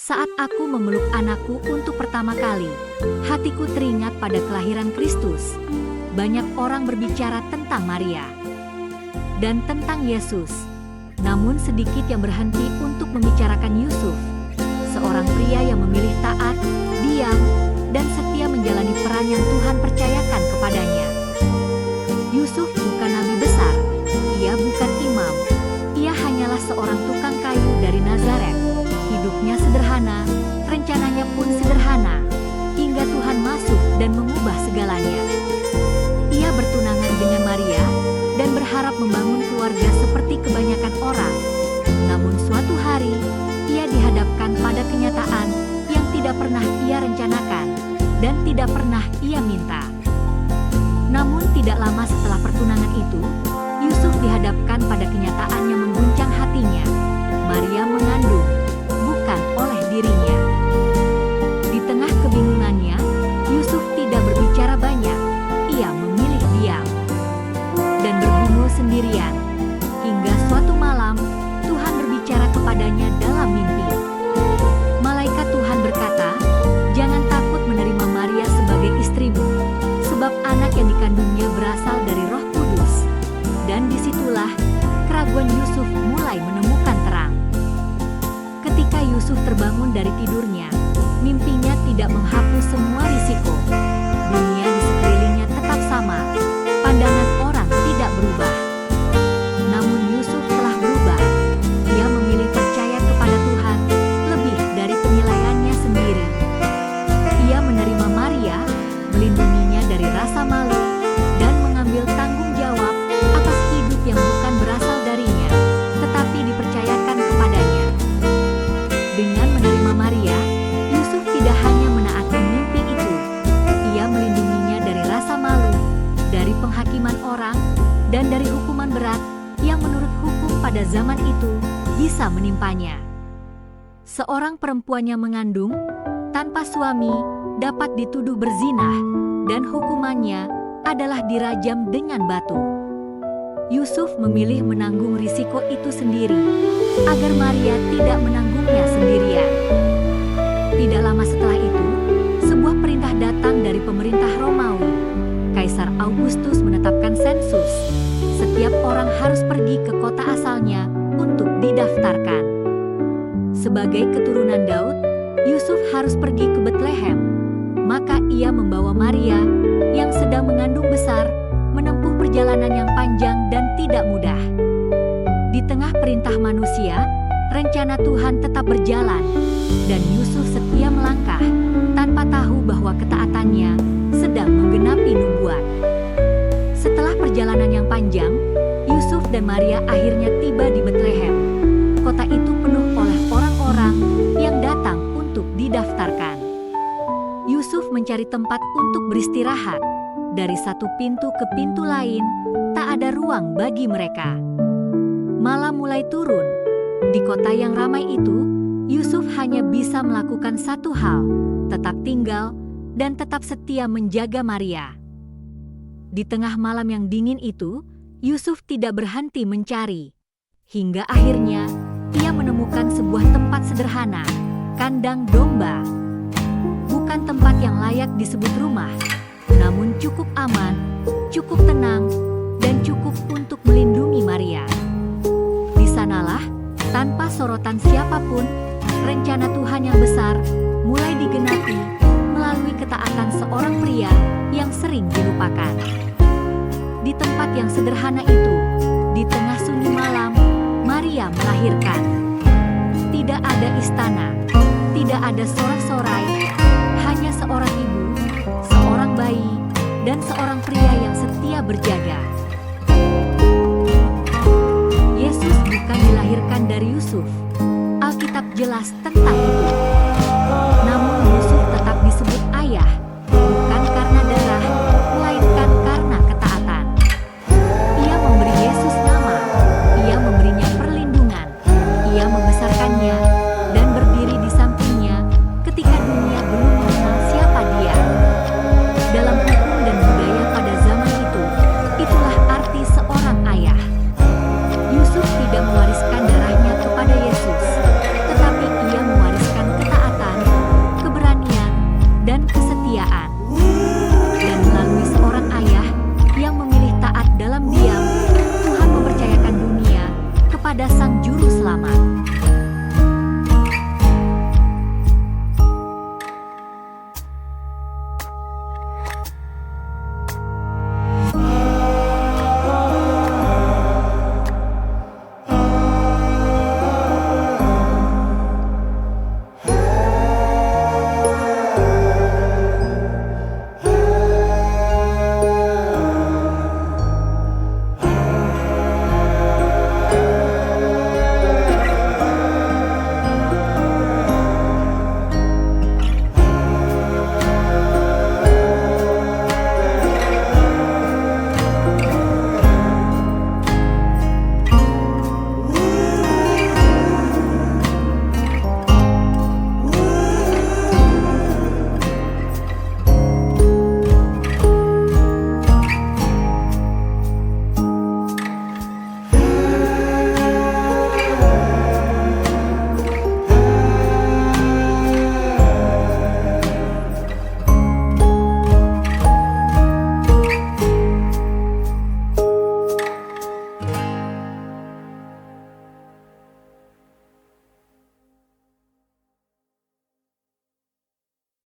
Saat aku memeluk anakku untuk pertama kali, hatiku teringat pada kelahiran Kristus. Banyak orang berbicara tentang Maria dan tentang Yesus, namun sedikit yang berhenti untuk membicarakan Yusuf, seorang pria yang memilih taat, diam, dan setia menjalani peran yang Tuhan percayakan kepadanya. Yusuf bukan nabi besar, ia bukan imam, ia hanyalah seorang tukang kayu dari Nazaret. Hidupnya sederhana, rencananya pun sederhana, hingga Tuhan masuk dan mengubah segalanya. Ia bertunangan dengan Maria dan berharap membangun keluarga seperti kebanyakan orang. Namun suatu hari, ia dihadapkan pada kenyataan yang tidak pernah ia rencanakan dan tidak pernah ia minta. Namun tidak lama setelah pertunangan itu, Yusuf dihadapkan pada kenyataan yang mengguncang hatinya. Maria mengandung, bukan oleh dirinya. Di tengah kebingungannya, Yusuf tidak berbicara banyak. Ia memilih diam dan bergumul sendirian. Hingga suatu malam, Tuhan berbicara kepadanya dalam mimpi. Malaikat Tuhan berkata, "Jangan takut menerima Maria sebagai istrimu, sebab anak yang dikandungnya berasal dari Roh Kudus." Dan disitulah keraguan Yusuf mulai menemukan terang. Ketika Yusuf terbangun dari tidurnya, mimpinya tidak menghapus semua risiko. Dunia di sekelilingnya tetap sama, pandangan orang tidak berubah. Namun Yusuf telah berubah. Ia memilih percaya kepada Tuhan lebih dari penilaiannya sendiri. Ia menerima Maria, melindunginya dari rasa malu, dan mengambil tanggung jawab atas hidup yang bukan berasal darinya, tetapi dipercayakan kepadanya. Dengan menerima Maria, Yusuf tidak hanya menaati mimpi itu, ia melindunginya dari rasa malu, dari penghakiman orang, dan dari hukuman berat yang menurut hukum pada zaman itu bisa menimpanya. Seorang perempuan yang mengandung tanpa suami dapat dituduh berzinah, dan hukumannya adalah dirajam dengan batu. Yusuf memilih menanggung risiko itu sendiri, agar Maria tidak menanggungnya sendirian. Tidak lama setelah itu, sebuah perintah datang dari pemerintah Romawi. Kaisar Augustus menetapkan sensus. Setiap orang harus pergi ke kota asalnya untuk didaftarkan. Sebagai keturunan Daud, Yusuf harus pergi ke Betlehem. Maka ia membawa Maria, yang sedang mengandung besar, menempuh perjalanan yang panjang dan tidak mudah. Di tengah perintah manusia, rencana Tuhan tetap berjalan, dan Yusuf setia melangkah, tanpa tahu bahwa ketaatannya sedang menggenapi nubuat. Setelah perjalanan yang panjang, Yusuf dan Maria akhirnya tiba di Betlehem. Kota itu penuh oleh orang-orang yang datang untuk didaftarkan. Yusuf mencari tempat untuk beristirahat. Dari satu pintu ke pintu lain, tak ada ruang bagi mereka. Malam mulai turun. Di kota yang ramai itu, Yusuf hanya bisa melakukan satu hal, tetap tinggal dan tetap setia menjaga Maria. Di tengah malam yang dingin itu, Yusuf tidak berhenti mencari. Hingga akhirnya, ia menemukan sebuah tempat sederhana, kandang domba. Bukan tempat yang layak disebut rumah, namun cukup aman, cukup tenang, dan cukup untuk melindungi Maria. Di sanalah, tanpa sorotan siapapun, rencana Tuhan yang besar mulai digenapi melalui ketaatan seorang pria yang sering dilupakan. Di tempat yang sederhana itu, di tengah sunyi malam, Maria melahirkan. Tidak ada istana, tidak ada sorak-sorai, hanya seorang ibu, seorang bayi, dan seorang pria yang setia berjaga. Yesus bukan dilahirkan dari Yusuf. Alkitab jelas tentang